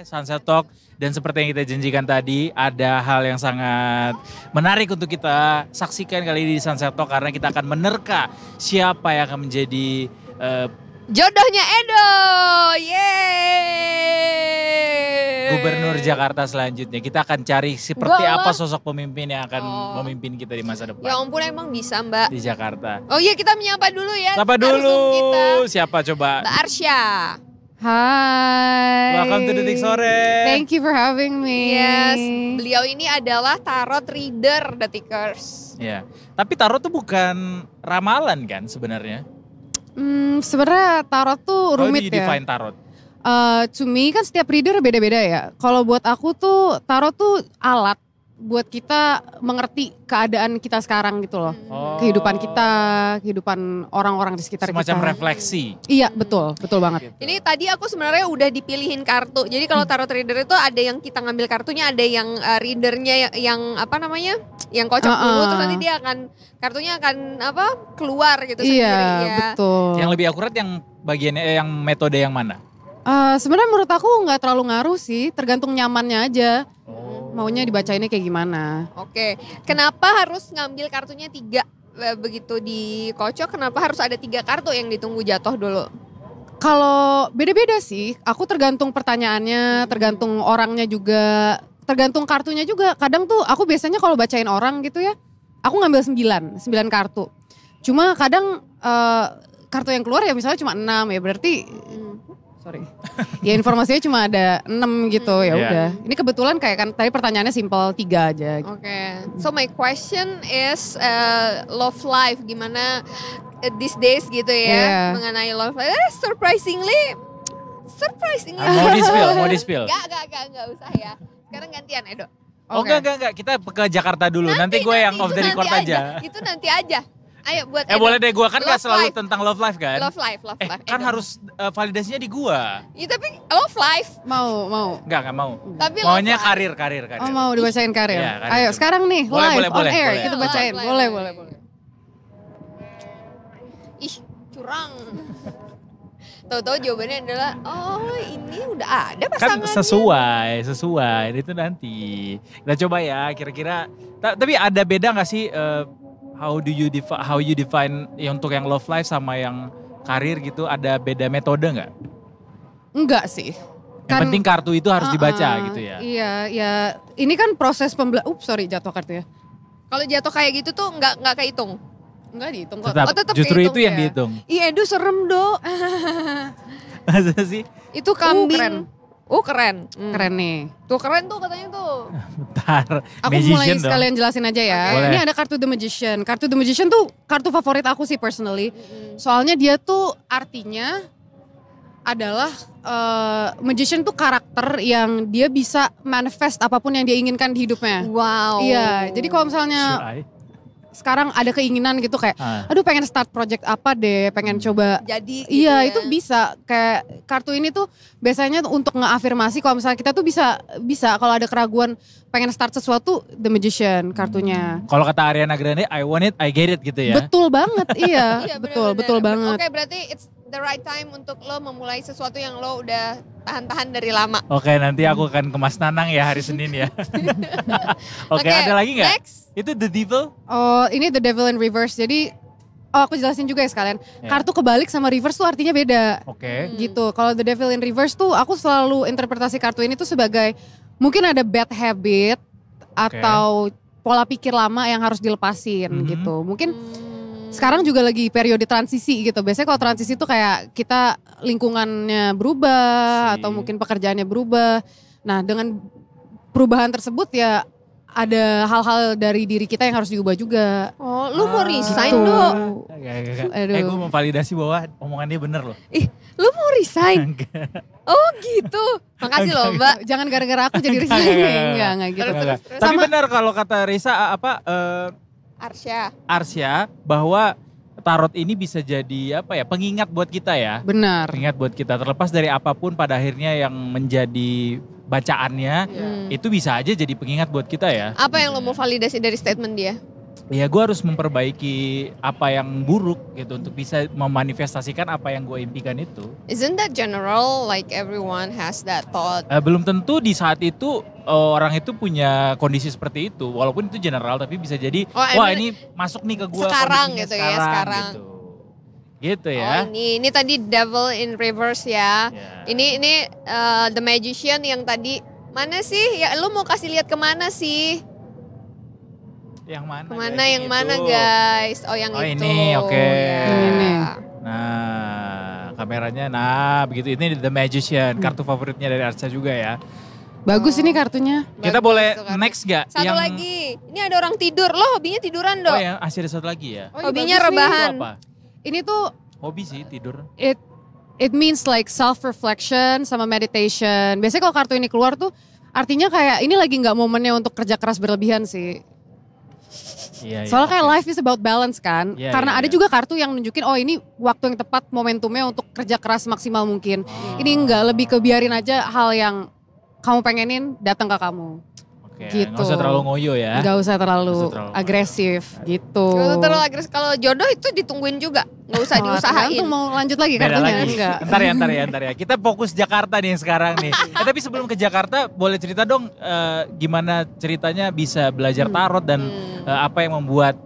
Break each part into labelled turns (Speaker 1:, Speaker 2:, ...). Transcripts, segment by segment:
Speaker 1: Sunset Talk. Dan seperti yang kita janjikan tadi, ada hal yang sangat menarik untuk kita saksikan kali ini di Sunset Talk. Karena kita akan menerka siapa yang akan menjadi
Speaker 2: jodohnya Edo. Yeay.
Speaker 1: Gubernur Jakarta selanjutnya. Kita akan cari seperti apa sosok pemimpin yang akan memimpin kita di masa depan.
Speaker 2: Ya ampun, emang bisa Mbak.
Speaker 1: Di Jakarta.
Speaker 2: Oh iya, kita menyapa dulu ya.
Speaker 1: Sapa dulu.
Speaker 2: Kita.
Speaker 1: Siapa coba?
Speaker 2: Mbak Arsya.
Speaker 3: Hai.
Speaker 1: Welcome to Detik Sore.
Speaker 3: Thank you for having me.
Speaker 2: Yes, beliau ini adalah tarot reader Detikers.
Speaker 1: Ya, tapi tarot tuh bukan ramalan kan sebenarnya?
Speaker 3: Sebenarnya tarot tuh rumit ya.
Speaker 1: Define tarot.
Speaker 3: To me kan setiap reader beda-beda ya. Kalau buat aku tuh tarot tuh alat buat kita mengerti keadaan kita sekarang gitu loh. Kehidupan kita, kehidupan orang-orang di sekitar kita.
Speaker 1: Semacam refleksi.
Speaker 3: Iya, betul banget.
Speaker 2: Ini tadi aku sebenarnya udah dipilihin kartu. Jadi kalau tarot reader itu ada yang kita ngambil kartunya, ada yang readernya yang apa namanya? Yang kocok dulu, terus nanti dia akan kartunya akan keluar gitu sendiri ya.
Speaker 3: Iya, betul.
Speaker 1: Yang lebih akurat yang bagiannya yang metode yang mana?
Speaker 3: Sebenarnya menurut aku nggak terlalu ngaruh sih, tergantung nyamannya aja. Maunya dibacainnya kayak gimana.
Speaker 2: Oke, kenapa harus ngambil kartunya 3 begitu dikocok? Kenapa harus ada 3 kartu yang ditunggu jatuh dulu?
Speaker 3: Kalau beda-beda sih, aku tergantung pertanyaannya, tergantung orangnya juga, tergantung kartunya juga. Kadang tuh aku biasanya kalau bacain orang gitu ya, aku ngambil 9 kartu. Cuma kadang kartu yang keluar ya misalnya cuma 6 ya berarti ya informasinya cuma ada 6 gitu ya udah. Ini kebetulan kayak kan tadi pertanyaannya simple 3 aja.
Speaker 2: Oke. So my question is love life gimana these days gitu ya mengenai love life. Surprisingly.
Speaker 1: Mau di-spill.
Speaker 2: Enggak usah ya. Sekarang gantian Edo.
Speaker 1: Oh enggak, kita ke Jakarta dulu. Nanti gue yang off the record aja.
Speaker 2: Itu nanti aja. Ayo buat Edo.
Speaker 1: Boleh deh, gue kan gak selalu tentang love life kan?
Speaker 2: Love life.
Speaker 1: Kan harus validasinya di gue.
Speaker 2: Iya tapi love life.
Speaker 3: Mau.
Speaker 1: Enggak mau.
Speaker 2: Tapi
Speaker 1: maunya karir.
Speaker 3: Oh mau dibacain karir.
Speaker 1: Iya, karir.
Speaker 3: Ayo sekarang nih live on air
Speaker 1: boleh.
Speaker 3: kita bacain. Boleh.
Speaker 2: Ih, curang. Tahu-tahu jawabannya adalah ini udah ada pasangannya.
Speaker 1: Kan sesuai itu nanti. Kita coba ya kira-kira. Tapi ada beda gak sih how you define untuk yang love life sama yang karir gitu, ada beda metode nggak?
Speaker 3: Enggak sih.
Speaker 1: Yang penting kartu itu harus dibaca gitu ya.
Speaker 3: Iya, ya. Ini kan proses jatuh kartu ya.
Speaker 2: Kalau jatuh kayak gitu tuh nggak kehitung.
Speaker 3: Enggak dihitung kok.
Speaker 1: Tetap justru itu yang dihitung.
Speaker 2: Ih, Edu serem, Do.
Speaker 1: Masa sih?
Speaker 2: Itu kambing.
Speaker 3: Keren.
Speaker 2: Keren.
Speaker 3: Keren nih.
Speaker 2: Tuh keren tuh katanya tuh.
Speaker 1: Bentar.
Speaker 3: Aku mulai sekalian jelasin aja ya.
Speaker 1: Boleh.
Speaker 3: Ini ada kartu The Magician. Kartu The Magician tuh kartu favorit aku sih personally. Soalnya dia tuh artinya adalah magician tuh karakter yang dia bisa manifest apapun yang dia inginkan di hidupnya.
Speaker 2: Wow.
Speaker 3: Iya, jadi kalau misalnya sekarang ada keinginan gitu kayak, aduh pengen start project apa deh, pengen coba.
Speaker 2: Jadi
Speaker 3: iya
Speaker 2: gitu ya.
Speaker 3: itu bisa, kayak kartu ini tuh biasanya untuk ngeafirmasi kalau misalnya kita tuh bisa kalau ada keraguan pengen start sesuatu, The Magician kartunya.
Speaker 1: Kalau kata Ariana Grande, I want it, I get it gitu ya.
Speaker 3: Betul banget, iya, betul banget.
Speaker 2: Oke, berarti it's the right time untuk lo memulai sesuatu yang lo udah tahan-tahan dari lama.
Speaker 1: Oke, nanti aku akan ke Mas Nanang ya hari Senin ya. Oke, ada lagi nggak?
Speaker 2: Next.
Speaker 1: Itu The Devil?
Speaker 3: Oh, ini The Devil in Reverse. Jadi, aku jelasin juga ya sekalian. Kartu kebalik sama reverse tuh artinya beda.
Speaker 1: Oke.
Speaker 3: Gitu. Kalau The Devil in Reverse tuh aku selalu interpretasi kartu ini tuh sebagai mungkin ada bad habit atau pola pikir lama yang harus dilepasin gitu. Mungkin sekarang juga lagi periode transisi gitu. Biasanya kalau transisi tuh kayak kita lingkungannya berubah atau mungkin pekerjaannya berubah. Nah, dengan perubahan tersebut ya ada hal-hal dari diri kita yang harus diubah juga.
Speaker 2: Oh, lu mau resign,
Speaker 3: gitu.
Speaker 2: Do?
Speaker 1: Gue mau validasi bahwa omongannya bener loh.
Speaker 2: Ih, lu mau resign? Oh gitu. Makasih loh, Mbak.
Speaker 3: Jangan gara-gara aku jadi resign. Enggak gitu.
Speaker 1: Tapi benar kalau kata Risa Arsya bahwa tarot ini bisa jadi pengingat buat kita ya.
Speaker 3: Benar.
Speaker 1: Pengingat buat kita terlepas dari apapun pada akhirnya yang menjadi bacaannya itu bisa aja jadi pengingat buat kita ya.
Speaker 2: Apa yang lo mau validasi dari statement dia?
Speaker 1: ya gue harus memperbaiki apa yang buruk gitu untuk bisa memanifestasikan apa yang gue impikan itu.
Speaker 2: Isn't that general? Like everyone has that thought.
Speaker 1: Belum tentu di saat itu orang itu punya kondisi seperti itu, walaupun itu general tapi bisa jadi wah ini masuk nih ke gue
Speaker 2: sekarang gitu
Speaker 1: sekarang,
Speaker 2: ya sekarang.
Speaker 1: Gitu ya.
Speaker 2: Oh ini tadi devil in reverse ya. Ini the magician yang tadi mana sih? Ya lu mau kasih lihat kemana sih?
Speaker 1: Yang mana?
Speaker 2: Kemana yang mana guys? Oh yang itu.
Speaker 1: Ini oke.
Speaker 3: Ini.
Speaker 1: Nah kameranya begitu ini The Magician, kartu favoritnya dari Arca juga ya.
Speaker 3: Bagus ini kartunya.
Speaker 1: Kita boleh next gak?
Speaker 2: Satu lagi, ini ada orang tidur, lo hobinya tiduran dong.
Speaker 1: Oh ya, masih ada satu lagi ya.
Speaker 2: Hobinya rebahan.
Speaker 1: Itu apa?
Speaker 3: Ini tuh
Speaker 1: Hobi sih tidur.
Speaker 3: It means like self reflection sama meditation. Biasanya kalau kartu ini keluar tuh artinya kayak ini lagi nggak momennya untuk kerja keras berlebihan sih.
Speaker 1: Iya,
Speaker 3: Soalnya kayak life is about balance kan. Karena ada juga kartu yang nunjukin oh ini waktu yang tepat momentumnya untuk kerja keras maksimal mungkin. Ini enggak, lebih ke biarin aja hal yang kamu pengenin datang ke kamu. Gitu.
Speaker 1: Gak usah terlalu ngoyo ya.
Speaker 3: Gak usah terlalu agresif gitu.
Speaker 2: Gak usah terlalu agresif. Kalau jodoh itu ditungguin juga. Gak usah diusahain.
Speaker 3: Tergantung mau lanjut lagi
Speaker 1: Beda
Speaker 3: kartunya.
Speaker 1: lagi.
Speaker 3: Enggak.
Speaker 1: Ntar ya. Kita fokus Jakarta nih sekarang nih. Tapi sebelum ke Jakarta boleh cerita dong gimana ceritanya bisa belajar tarot dan apa yang membuat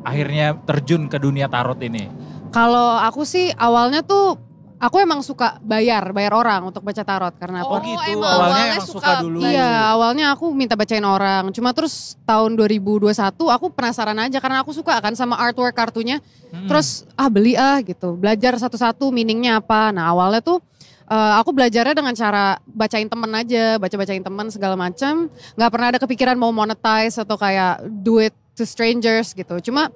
Speaker 1: akhirnya terjun ke dunia tarot ini.
Speaker 3: Kalau aku sih awalnya tuh aku emang suka bayar orang untuk baca tarot karena apa?
Speaker 1: Oh gitu,
Speaker 2: emang
Speaker 1: awalnya emang suka dulu.
Speaker 3: Iya, awalnya aku minta bacain orang. Cuma terus tahun 2021 aku penasaran aja karena aku suka kan sama artwork kartunya. Terus beli gitu. Belajar satu-satu meaningnya apa. Nah awalnya tuh aku belajarnya dengan cara bacain temen aja. Bacain temen segala macam. Gak pernah ada kepikiran mau monetize atau kayak do it to strangers gitu. Cuma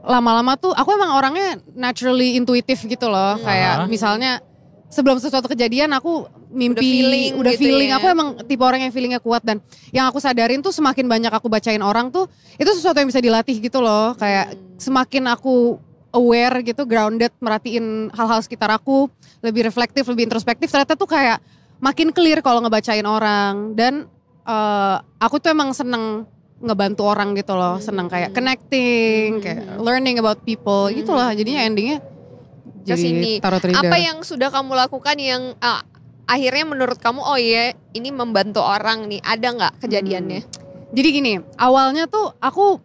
Speaker 3: lama-lama tuh aku emang orangnya naturally intuitif gitu loh. Kayak misalnya sebelum sesuatu kejadian aku mimpi, udah feeling.
Speaker 2: Ya.
Speaker 3: Aku emang tipe orang yang feelingnya kuat dan yang aku sadarin tuh semakin banyak aku bacain orang tuh itu sesuatu yang bisa dilatih gitu loh. Kayak semakin aku aware gitu, grounded, merhatiin hal-hal sekitar aku, lebih reflektif, lebih introspektif. Ternyata tuh kayak makin clear kalau ngebacain orang dan aku tuh emang seneng ngebantu orang gitu loh, senang kayak connecting, kayak learning about people gitulah. Jadinya endingnya jadi tarot reader.
Speaker 2: Apa yang sudah kamu lakukan yang akhirnya menurut kamu oh iya ini membantu orang nih, ada nggak kejadiannya?
Speaker 3: Jadi gini, awalnya tuh aku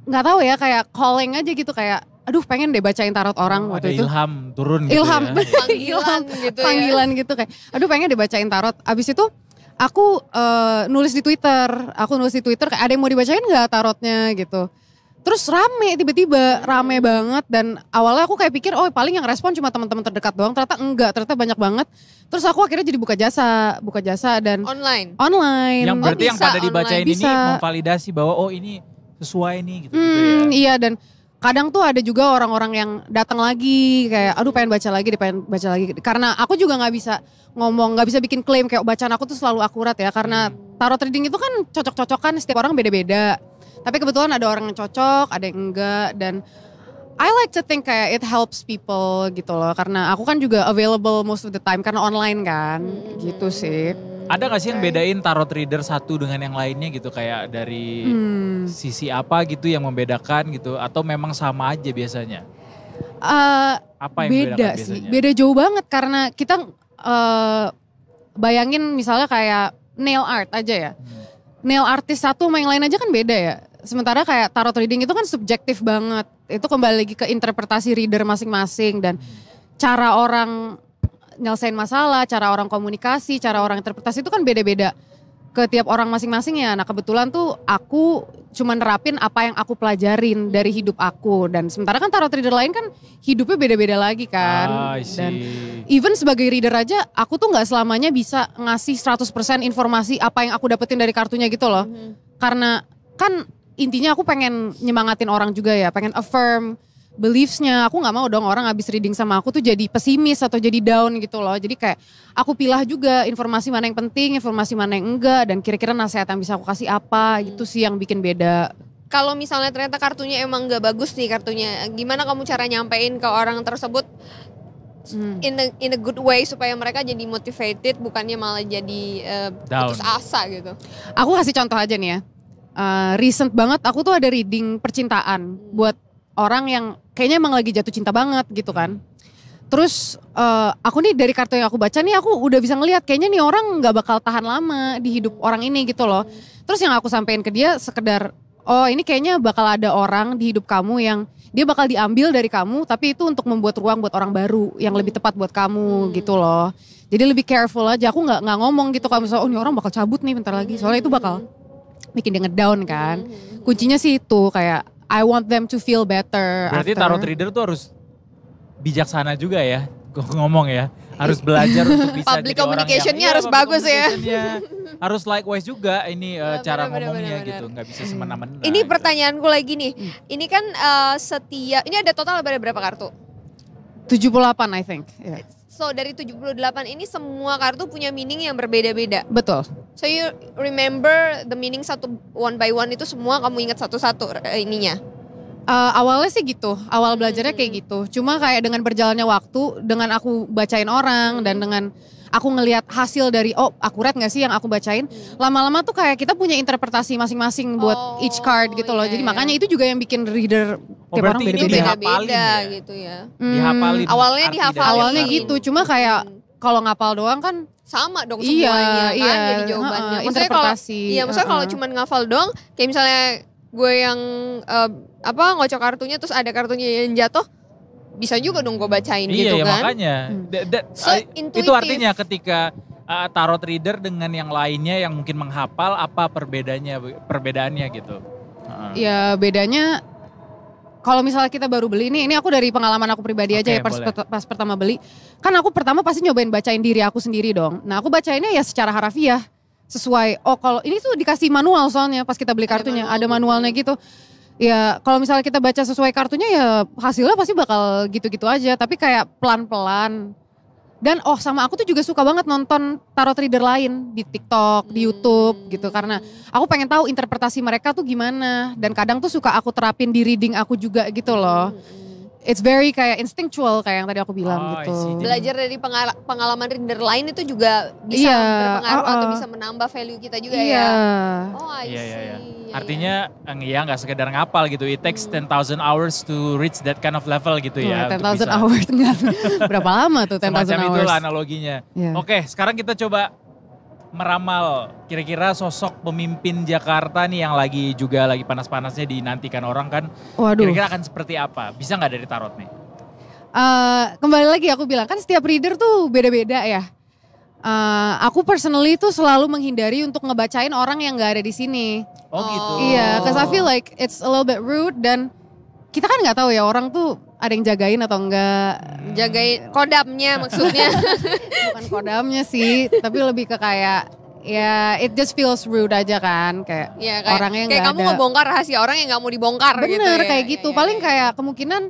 Speaker 3: nggak tahu ya kayak calling aja gitu kayak aduh pengen deh bacain tarot orang waktu itu.
Speaker 1: Ilham turun gitu
Speaker 3: Ilham,
Speaker 2: Panggilan gitu ya.
Speaker 3: Panggilan gitu kayak aduh pengen deh bacain tarot. Abis itu aku nulis di Twitter, kayak ada yang mau dibacain gak tarotnya gitu. Terus tiba-tiba rame banget dan awalnya aku kayak pikir oh paling yang respon cuma teman-teman terdekat doang, ternyata enggak, ternyata banyak banget. Terus aku akhirnya jadi buka jasa dan
Speaker 2: online.
Speaker 1: Yang berarti yang pada dibacain ini memvalidasi bahwa oh ini sesuai nih gitu ya.
Speaker 3: Iya dan kadang tuh ada juga orang-orang yang datang lagi kayak aduh pengen baca lagi karena aku juga nggak bisa bikin klaim kayak bacaan aku tuh selalu akurat ya karena tarot reading itu kan cocok-cocokan, setiap orang beda-beda tapi kebetulan ada orang yang cocok ada yang enggak dan I like to think kayak it helps people gitu loh karena aku kan juga available most of the time karena online kan gitu sih.
Speaker 1: Ada gak sih yang bedain tarot reader satu dengan yang lainnya gitu kayak dari sisi apa gitu yang membedakan gitu atau memang sama aja biasanya? Apa yang
Speaker 3: beda sih, biasanya? Beda jauh banget karena kita bayangin misalnya kayak nail art aja ya. Nail artist satu sama yang lain aja kan beda ya. Sementara kayak tarot reading itu kan subjektif banget. Itu kembali lagi ke interpretasi reader masing-masing dan cara orang nyelesain masalah, cara orang komunikasi, cara orang interpretasi itu kan beda-beda ke tiap orang masing-masing ya. Nah kebetulan tuh aku cuma nerapin apa yang aku pelajarin dari hidup aku. Dan sementara kan tarot reader lain kan hidupnya beda-beda lagi kan. Dan even sebagai reader aja aku tuh gak selamanya bisa ngasih 100% informasi apa yang aku dapetin dari kartunya gitu loh. Karena kan intinya aku pengen nyemangatin orang juga ya, pengen affirm beliefs-nya. Aku gak mau dong orang habis reading sama aku tuh jadi pesimis atau jadi down gitu loh. Jadi kayak aku pilah juga informasi mana yang penting, informasi mana yang enggak. Dan kira-kira nasihat yang bisa aku kasih apa gitu sih yang bikin beda.
Speaker 2: Kalau misalnya ternyata kartunya emang gak bagus nih kartunya. Gimana kamu cara nyampein ke orang tersebut in a good way supaya mereka jadi motivated bukannya malah jadi putus asa gitu.
Speaker 3: Aku kasih contoh aja nih ya. recent banget aku tuh ada reading percintaan buat orang yang kayaknya emang lagi jatuh cinta banget gitu kan. Terus aku nih dari kartu yang aku baca nih aku udah bisa ngelihat kayaknya nih orang nggak bakal tahan lama di hidup orang ini gitu loh. Terus yang aku sampein ke dia sekedar, oh ini kayaknya bakal ada orang di hidup kamu yang dia bakal diambil dari kamu tapi itu untuk membuat ruang buat orang baru yang lebih tepat buat kamu gitu loh. Jadi lebih careful aja, aku nggak ngomong gitu kalau misalnya oh ini orang bakal cabut nih bentar lagi soalnya itu bakal bikin dia ngedown kan. Kuncinya sih itu kayak I want them to feel better.
Speaker 1: Berarti tarot reader tuh harus bijaksana juga ya, ngomong ya. Harus belajar untuk bisa
Speaker 2: Public
Speaker 1: jadi orang
Speaker 2: communication-nya
Speaker 1: yang,
Speaker 2: harus bagus ya.
Speaker 1: Harus likewise juga ini cara
Speaker 2: benar,
Speaker 1: ngomongnya
Speaker 2: benar.
Speaker 1: gitu, nggak bisa semena-mena.
Speaker 2: Ini
Speaker 1: gitu.
Speaker 2: pertanyaanku lagi nih. Ini kan ini ada total berapa kartu?
Speaker 3: 78 I think. Yeah.
Speaker 2: So dari 78 ini semua kartu punya meaning yang berbeda-beda.
Speaker 3: Betul.
Speaker 2: So you remember the meaning one by one itu semua kamu ingat satu-satu ininya?
Speaker 3: Awalnya sih gitu, awal belajarnya kayak gitu. Cuma kayak dengan berjalannya waktu, dengan aku bacain orang dan dengan aku ngelihat hasil dari akurat gak sih yang aku bacain. Lama-lama tuh kayak kita punya interpretasi masing-masing buat each card gitu loh.
Speaker 2: Iya,
Speaker 3: Jadi
Speaker 2: iya.
Speaker 3: makanya itu juga yang bikin reader tiap orang
Speaker 1: berarti ini
Speaker 3: beda-beda.
Speaker 1: dihafalin
Speaker 2: Beda-beda
Speaker 1: ya?
Speaker 2: gitu ya.
Speaker 1: Dihafalin.
Speaker 2: Awalnya
Speaker 1: arti
Speaker 2: dihafalin.
Speaker 1: dari
Speaker 3: Awalnya
Speaker 1: kartu.
Speaker 3: gitu, cuma kayak kalau ngapal doang kan
Speaker 2: Sama dong
Speaker 3: Iya,
Speaker 2: semuanya kan
Speaker 3: iya.
Speaker 2: jadi jawabannya. Maksudnya kalau
Speaker 3: Interpretasi.
Speaker 2: iya maksudnya kalau cuman ngafal doang kayak misalnya gue yang ngocok kartunya terus ada kartunya yang jatuh bisa juga dong gue bacain
Speaker 1: Iya
Speaker 2: gitu
Speaker 1: ya
Speaker 2: kan.
Speaker 1: makanya.
Speaker 2: So,
Speaker 1: Itu
Speaker 2: intuitive.
Speaker 1: artinya ketika tarot reader dengan yang lainnya yang mungkin menghafal apa perbedaannya gitu.
Speaker 3: ya bedanya kalau misalnya kita baru beli ini aku dari pengalaman aku pribadi aja
Speaker 1: Oke,
Speaker 3: ya pas,
Speaker 1: boleh.
Speaker 3: pas pertama beli. Kan aku pertama pasti nyobain bacain diri aku sendiri dong. Nah aku bacainnya ya secara harafiah. Sesuai, kalau ini tuh dikasih manual soalnya pas kita beli kartunya. Ada manualnya gitu. Ya kalau misalnya kita baca sesuai kartunya ya hasilnya pasti bakal gitu-gitu aja. Tapi kayak pelan-pelan. Dan sama aku tuh juga suka banget nonton tarot reader lain di TikTok, di YouTube gitu. Karena aku pengen tahu interpretasi mereka tuh gimana. Dan kadang tuh suka aku terapin di reading aku juga gitu loh. It's very kayak instinctual kayak yang tadi aku bilang
Speaker 1: Oh, I
Speaker 3: gitu.
Speaker 1: see.
Speaker 2: Belajar dari pengalaman reader lain itu juga bisa
Speaker 3: Iya,
Speaker 2: berpengaruh atau bisa menambah value kita juga
Speaker 3: Iya.
Speaker 2: ya. Oh, I
Speaker 1: Iya,
Speaker 2: see.
Speaker 1: iya, iya.
Speaker 2: Iya,
Speaker 1: Artinya ya nggak sekedar ngapal gitu. It takes 10,000 hours to reach that kind of level gitu ya.
Speaker 3: 10,000 hours enggak. Berapa lama tuh 10,000
Speaker 1: Semacam
Speaker 3: hours?
Speaker 1: itulah analoginya.
Speaker 3: Iya.
Speaker 1: Oke, sekarang kita coba meramal kira-kira sosok pemimpin Jakarta nih yang lagi panas-panasnya dinantikan orang kan.
Speaker 3: Waduh.
Speaker 1: Kira-kira akan seperti apa? Bisa nggak dari tarot nih?
Speaker 3: Kembali lagi aku bilang kan setiap reader tuh beda-beda ya. Aku personally tuh selalu menghindari untuk ngebacain orang yang nggak ada di sini.
Speaker 1: Oh gitu.
Speaker 3: Iya, cause I feel like it's a little bit rude dan kita kan nggak tahu ya orang tuh ada yang jagain atau enggak.
Speaker 2: Jagain kodamnya maksudnya.
Speaker 3: Bukan kodamnya sih, tapi lebih ke kayak ya it just feels rude aja kan kayak
Speaker 2: Ya, kayak,
Speaker 3: orangnya
Speaker 2: kayak
Speaker 3: nggak
Speaker 2: kamu
Speaker 3: ada.
Speaker 2: ngebongkar rahasia orang yang nggak mau dibongkar gitu
Speaker 3: Bener
Speaker 2: ya.
Speaker 3: kayak gitu.
Speaker 2: Iya,
Speaker 3: Paling
Speaker 2: iya.
Speaker 3: kayak kemungkinan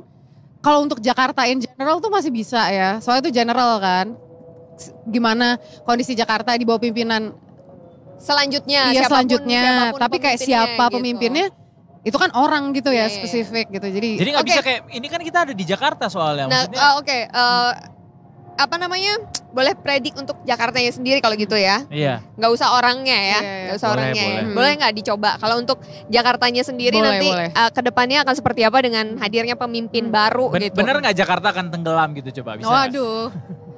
Speaker 3: kalau untuk Jakarta in general tuh masih bisa ya. Soalnya itu general kan. Gimana kondisi Jakarta di bawah pimpinan
Speaker 2: Selanjutnya
Speaker 3: iya
Speaker 2: siapapun-
Speaker 3: selanjutnya.
Speaker 2: siapapun
Speaker 3: Tapi kayak
Speaker 2: pemimpinnya
Speaker 3: siapa
Speaker 2: gitu.
Speaker 3: pemimpinnya itu kan orang gitu ya
Speaker 2: Iya, iya.
Speaker 3: spesifik gitu. Jadi
Speaker 1: Jadi nggak
Speaker 2: Oke.
Speaker 1: bisa kayak ini kan kita ada di Jakarta soalnya.
Speaker 2: Nah,
Speaker 1: Maksudnya
Speaker 2: oke, apa namanya? Boleh predik untuk Jakartanya sendiri kalau gitu ya.
Speaker 1: iya.
Speaker 2: Nggak usah orangnya ya,
Speaker 3: Iya,
Speaker 2: nggak usah
Speaker 1: boleh,
Speaker 2: orangnya ya.
Speaker 1: boleh.
Speaker 2: Boleh nggak dicoba? Kalau untuk Jakartanya sendiri
Speaker 3: Boleh,
Speaker 2: nanti
Speaker 3: boleh.
Speaker 2: kedepannya akan seperti apa dengan hadirnya pemimpin baru gitu.
Speaker 1: Bener nggak Jakarta akan tenggelam gitu coba bisa? nggak?
Speaker 3: waduh.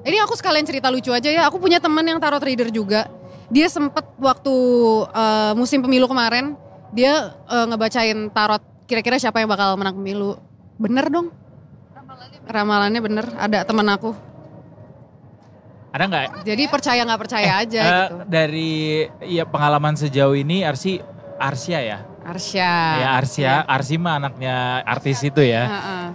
Speaker 3: Ini aku sekalian cerita lucu aja ya. Aku punya teman yang tarot reader juga. Dia sempet waktu musim pemilu kemarin, dia ngebacain tarot kira-kira siapa yang bakal menang pemilu. Bener dong. Ramalannya bener. Ada teman aku.
Speaker 1: Ada nggak?
Speaker 3: Jadi percaya nggak percaya aja gitu.
Speaker 1: Dari pengalaman sejauh ini Arsya ya?
Speaker 3: Arsya.
Speaker 1: Ya Arsya, Arsi mah anaknya artis itu ya.
Speaker 3: Heeh.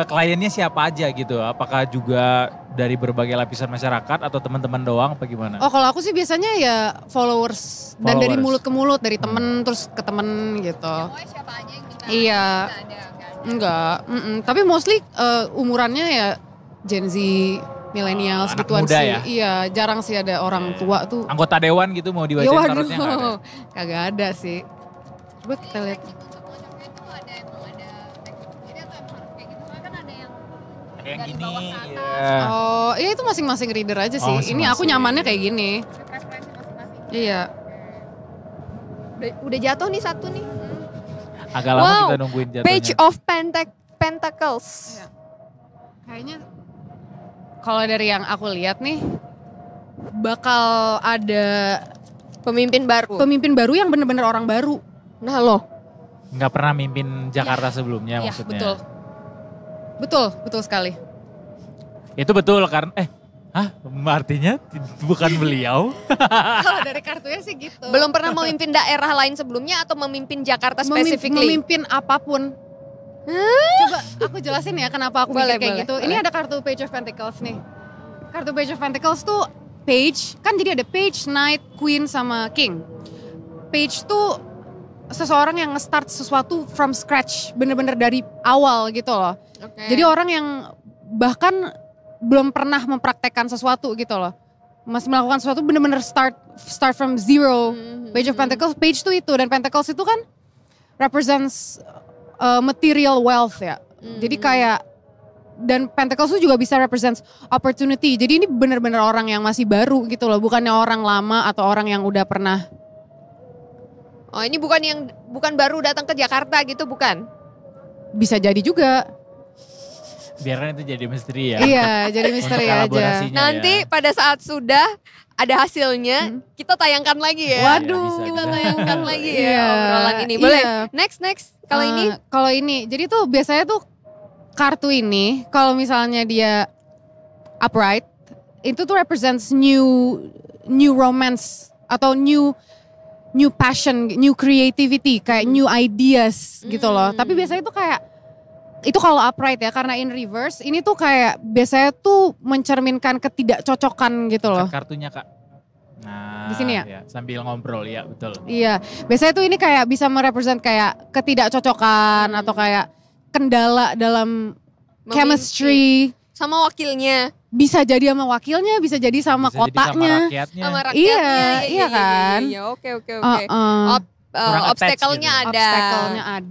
Speaker 1: Kliennya siapa aja gitu? Apakah juga dari berbagai lapisan masyarakat atau teman-teman doang apa gimana?
Speaker 3: Oh kalau aku sih biasanya ya followers. Dan dari
Speaker 1: Followers.
Speaker 3: mulut ke mulut, dari temen terus ke temen gitu.
Speaker 2: Siapa aja yang bisa
Speaker 3: Iya.
Speaker 2: ada kan?
Speaker 3: Enggak, tapi mostly umurannya ya Gen Z, millennials
Speaker 1: Anak
Speaker 3: gituan
Speaker 1: muda
Speaker 3: sih.
Speaker 1: ya?
Speaker 3: Iya, jarang sih ada orang tua tuh.
Speaker 1: Anggota dewan gitu mau
Speaker 3: Ya
Speaker 1: dibacain
Speaker 3: waduh,
Speaker 1: tarotnya nggak ada?
Speaker 3: kagak ada sih. Coba kita lihat.
Speaker 1: Ada yang gini,
Speaker 2: bawah ke
Speaker 1: ya.
Speaker 3: Oh, iya itu masing-masing reader aja sih.
Speaker 1: Oh,
Speaker 3: Ini aku
Speaker 1: masing-masing.
Speaker 3: nyamannya kayak gini. Iya.
Speaker 2: Udah jatuh nih satu nih.
Speaker 1: Agak lama kita nungguin jatuhnya.
Speaker 2: Page of Pentacles.
Speaker 3: Iya. Kayaknya kalau dari yang aku lihat nih bakal ada
Speaker 2: Pemimpin baru
Speaker 3: yang bener-bener orang baru.
Speaker 2: Nah loh.
Speaker 1: Nggak pernah mimpin Jakarta sebelumnya
Speaker 3: Iya,
Speaker 1: maksudnya.
Speaker 3: Betul sekali.
Speaker 1: Itu betul karena artinya bukan beliau.
Speaker 3: Kalau dari kartunya sih gitu.
Speaker 2: Belum pernah memimpin daerah lain sebelumnya atau memimpin Jakarta specifically?
Speaker 3: Memimpin apapun. Coba aku jelasin ya kenapa aku mikir kayak gitu. Ini ada kartu Page of Pentacles nih. Kartu Page of Pentacles tuh Page, kan jadi ada Page, Knight, Queen sama King. Page tuh seseorang yang nge-start sesuatu from scratch, bener-bener dari awal gitu loh.
Speaker 2: Okay.
Speaker 3: Jadi orang yang bahkan belum pernah mempraktekkan sesuatu gitu loh. Masih melakukan sesuatu bener-bener start from zero. Page of Pentacles, Page tuh itu, dan Pentacles itu kan represents material wealth ya. Jadi kayak, dan Pentacles itu juga bisa represents opportunity. Jadi ini bener-bener orang yang masih baru gitu loh, bukannya orang lama atau orang yang udah pernah.
Speaker 2: Oh, ini bukan baru datang ke Jakarta gitu, bukan?
Speaker 3: Bisa jadi juga.
Speaker 1: Biarkan itu jadi misteri ya.
Speaker 3: Iya, jadi misteri aja.
Speaker 2: Nanti pada saat sudah ada hasilnya, kita tayangkan lagi ya.
Speaker 3: Waduh.
Speaker 2: Kita tayangkan lagi ya
Speaker 3: Iya,
Speaker 2: obrolan ini. Boleh?
Speaker 3: iya.
Speaker 2: Next. Kalau
Speaker 3: ini, jadi tuh biasanya tuh kartu ini, kalau misalnya dia upright, itu tuh represents new romance atau new passion, new creativity, kayak new ideas gitu loh. Tapi biasanya tuh kayak, itu kalau upright ya, karena in reverse, ini tuh kayak biasanya tuh mencerminkan ketidakcocokan gitu loh.
Speaker 1: Kartunya Kak. Nah,
Speaker 3: di sini ya?
Speaker 1: sambil ngobrol ya, betul.
Speaker 3: Iya, biasanya tuh ini kayak bisa merepresent kayak ketidakcocokan atau kayak kendala dalam chemistry.
Speaker 2: Sama wakilnya.
Speaker 3: Bisa jadi sama wakilnya, bisa jadi sama
Speaker 1: bisa
Speaker 3: kotanya.
Speaker 1: Jadi sama rakyatnya.
Speaker 3: Iya kan?
Speaker 2: Iya, oke.
Speaker 1: Obstacle-nya
Speaker 2: Obstacle-nya ada.
Speaker 3: Obstacle-nya ada.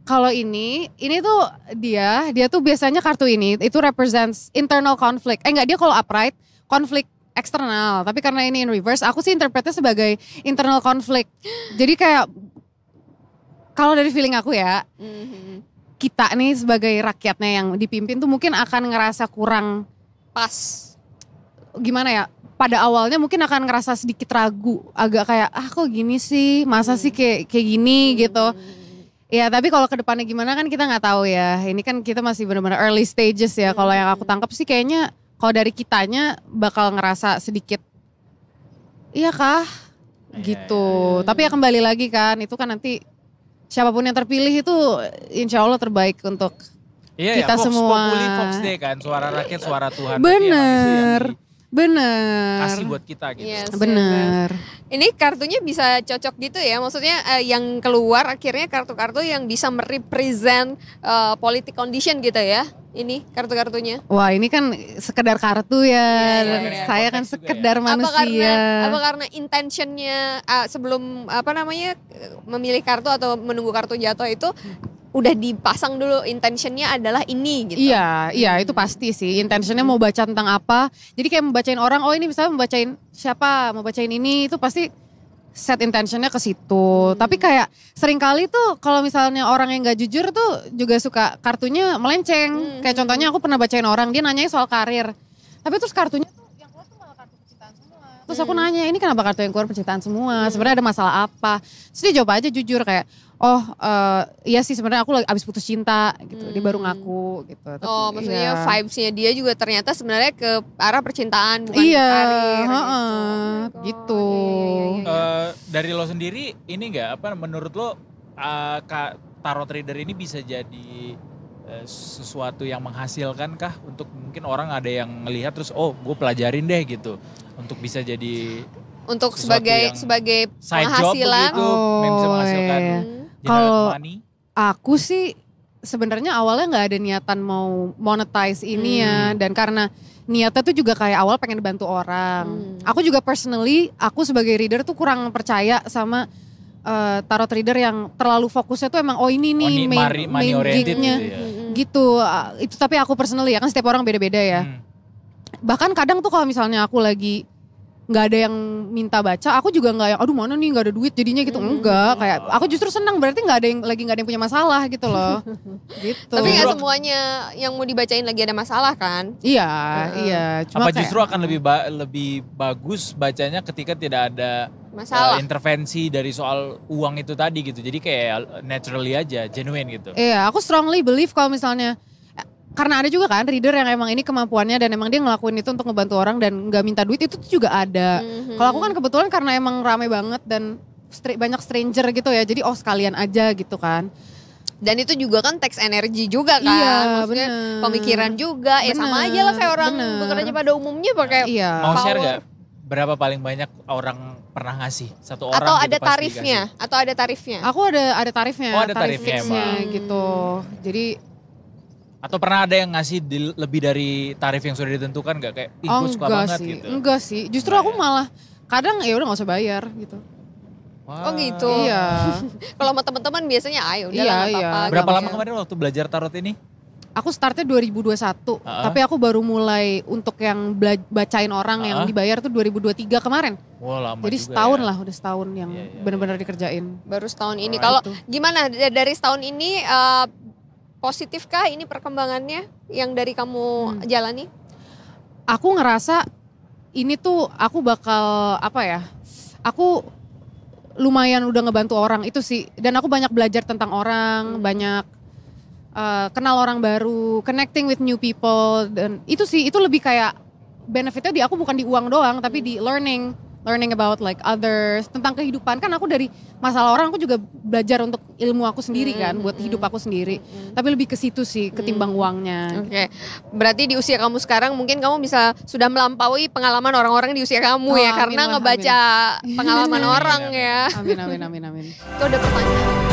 Speaker 2: Kalau
Speaker 3: ini tuh dia tuh biasanya kartu ini itu represents internal conflict. Dia kalau upright konflik eksternal, tapi karena ini in reverse, aku sih interpretnya sebagai internal conflict. Jadi kayak kalau dari feeling aku ya, kita nih sebagai rakyatnya yang dipimpin tuh mungkin akan ngerasa kurang
Speaker 2: pas.
Speaker 3: Gimana ya? Pada awalnya mungkin akan ngerasa sedikit ragu, agak kayak kok gini sih, masa sih kayak gini gitu. Ya tapi kalau kedepannya gimana kan kita nggak tahu ya. Ini kan kita masih benar-benar early stages ya. Kalau yang aku tangkap sih kayaknya kalau dari kitanya bakal ngerasa sedikit, iya kah? Gitu. Tapi ya kembali lagi kan, itu kan nanti siapapun yang terpilih itu insya Allah terbaik untuk kita semua.
Speaker 1: Vox Day kan, suara rakyat, suara Tuhan.
Speaker 3: Bener.
Speaker 1: Kasih buat kita gitu.
Speaker 2: Yes,
Speaker 3: bener.
Speaker 2: Ini kartunya bisa cocok gitu ya, maksudnya yang keluar akhirnya kartu-kartu yang bisa merepresent politik condition gitu ya. Ini kartu-kartunya.
Speaker 3: Wah ini kan sekedar kartu ya, saya kan sekedar manusia.
Speaker 2: Apa karena intentionnya sebelum memilih kartu atau menunggu kartu jatuh itu udah dipasang dulu intentionnya adalah ini gitu.
Speaker 3: Iya itu pasti sih, intentionnya mau baca tentang apa. Jadi kayak membacain orang, ini misalnya membacain siapa, mau bacain ini, itu pasti set intentionnya ke situ. Tapi kayak seringkali tuh kalau misalnya orang yang gak jujur tuh juga suka kartunya melenceng. Kayak contohnya aku pernah bacain orang, dia nanyanya soal karir. Tapi terus kartunya tuh yang keluar tuh malah kartu percintaan semua. Terus aku nanya, ini kenapa kartu yang keluar percintaan semua? Sebenarnya ada masalah apa? Terus dia jawab aja jujur kayak, iya sih sebenarnya aku abis putus cinta gitu. Dia baru ngaku gitu.
Speaker 2: Maksudnya vibes-nya dia juga ternyata sebenarnya ke arah percintaan bukan ke karir
Speaker 3: gitu.
Speaker 1: Dari lo sendiri ini enggak menurut lo tarot reader ini bisa jadi sesuatu yang menghasilkan kah untuk mungkin orang ada yang ngelihat terus gue pelajarin deh gitu untuk bisa jadi
Speaker 2: untuk sebagai penghasilan
Speaker 1: gitu, yang bisa menghasilkan
Speaker 3: kalau aku sih sebenarnya awalnya nggak ada niatan mau monetize ini ya, dan karena niatnya tuh juga kayak awal pengen bantu orang. Aku juga personally, aku sebagai reader tuh kurang percaya sama tarot reader yang terlalu fokusnya tuh emang ini nih main gig-nya gitu. Itu tapi aku personally ya kan setiap orang beda-beda ya. Bahkan kadang tuh kalau misalnya aku lagi nggak ada yang minta baca, aku juga nggak yang aduh mana nih nggak ada duit jadinya gitu, enggak, kayak aku justru senang berarti nggak ada yang punya masalah gitu loh. Gitu.
Speaker 2: Tapi nggak semuanya yang mau dibacain lagi ada masalah kan?
Speaker 3: Iya. Cuma
Speaker 1: apa justru akan lebih bagus bacanya ketika tidak ada
Speaker 2: masalah
Speaker 1: intervensi dari soal uang itu tadi gitu. Jadi kayak naturally aja, genuine gitu.
Speaker 3: Iya, aku strongly believe kalau misalnya karena ada juga kan reader yang emang ini kemampuannya dan emang dia ngelakuin itu untuk ngebantu orang dan nggak minta duit, itu tuh juga ada. Kalau aku kan kebetulan karena emang rame banget dan banyak stranger gitu ya, jadi sekalian aja gitu kan.
Speaker 2: Dan itu juga kan teks energi juga kan,
Speaker 3: Iya,
Speaker 2: maksudnya
Speaker 3: bener.
Speaker 2: pemikiran juga, ya sama aja lah kayak orang bekerja pada umumnya pakai.
Speaker 3: Iya.
Speaker 1: Mau share gak berapa paling banyak orang pernah ngasih? Satu orang
Speaker 2: atau
Speaker 1: gitu
Speaker 2: ada
Speaker 1: pasti
Speaker 2: tarifnya?
Speaker 1: dikasih.
Speaker 2: Atau ada tarifnya?
Speaker 3: Aku ada tarifnya.
Speaker 1: Oh, ada
Speaker 3: tarif
Speaker 1: tarifnya
Speaker 3: fixnya
Speaker 1: emang.
Speaker 3: gitu. Jadi
Speaker 1: Atau pernah ada yang ngasih lebih dari tarif yang sudah ditentukan gak? Kayak ih gue suka banget
Speaker 3: sih,
Speaker 1: gitu.
Speaker 3: enggak sih. Justru
Speaker 1: Enggak
Speaker 3: aku
Speaker 1: ya?
Speaker 3: malah kadang ya udah nggak usah bayar gitu.
Speaker 1: Wah.
Speaker 2: Oh gitu.
Speaker 3: Iya.
Speaker 2: Kalau sama teman-teman biasanya ayo udah
Speaker 3: Iya,
Speaker 2: lah nggak
Speaker 3: iya.
Speaker 2: apa-apa.
Speaker 1: Berapa
Speaker 2: gitu
Speaker 1: lama
Speaker 2: ya.
Speaker 1: kemarin waktu belajar tarot ini?
Speaker 3: Aku startnya 2021, tapi aku baru mulai untuk yang bacain orang yang dibayar tuh 2023 kemarin.
Speaker 1: Wah lama
Speaker 3: Jadi
Speaker 1: juga
Speaker 3: setahun
Speaker 1: ya.
Speaker 3: lah, udah setahun yang
Speaker 1: Iya, iya,
Speaker 3: benar-benar dikerjain.
Speaker 2: Baru setahun ini.
Speaker 1: Alright.
Speaker 2: Kalau gimana dari setahun ini positifkah ini perkembangannya yang dari kamu jalani?
Speaker 3: Aku ngerasa ini tuh aku bakal aku lumayan udah ngebantu orang itu sih, dan aku banyak belajar tentang orang, banyak kenal orang baru, connecting with new people, dan itu sih, itu lebih kayak benefitnya di aku bukan di uang doang, tapi di learning about like others, tentang kehidupan. Kan aku dari masalah orang aku juga belajar untuk ilmu aku sendiri kan, buat hidup aku sendiri. Tapi lebih ke situ sih ketimbang uangnya.
Speaker 2: Oke, berarti di usia kamu sekarang mungkin kamu bisa sudah melampaui pengalaman orang-orang di usia kamu ya,
Speaker 3: Amin
Speaker 2: karena
Speaker 3: lah,
Speaker 2: ngebaca pengalaman
Speaker 1: Amin,
Speaker 2: orang
Speaker 1: amin.
Speaker 2: ya.
Speaker 3: Amin.
Speaker 2: Itu ada pertanyaan.